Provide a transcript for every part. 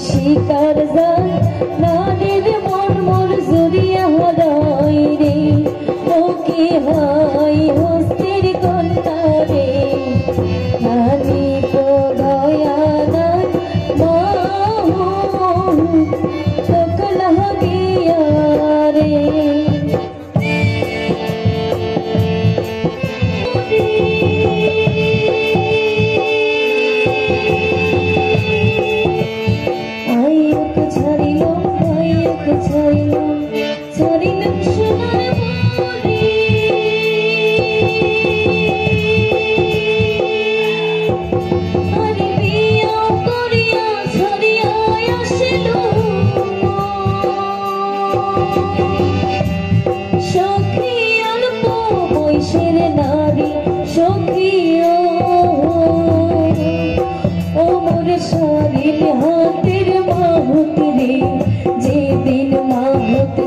শিকার যায় নারীর মন মোর জুড়িয়া হরাই রে ও কি হয় হস্তির কন্যা রে নানি তো দয়া নাই তোক লাগিয়া রে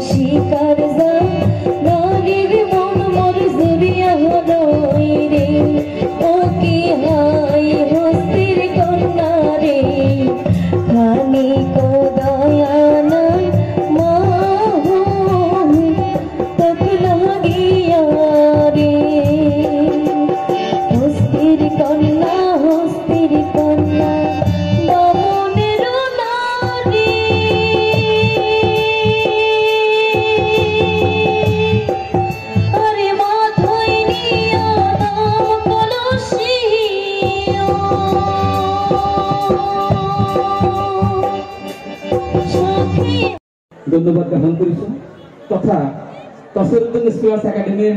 শিকার যায় নারীর মন মোর জুড়িয়া হরাই রে ও কি হয় হস্তির কন্যা রে খানি কো দয়া নাই মা তোক লাগিয়া রে হস্তির কন্যা বামনের নারী ধন্যবাদ জ্ঞাপন করেছেন তথা তসরুদ্দিন স্কুল একাডেমির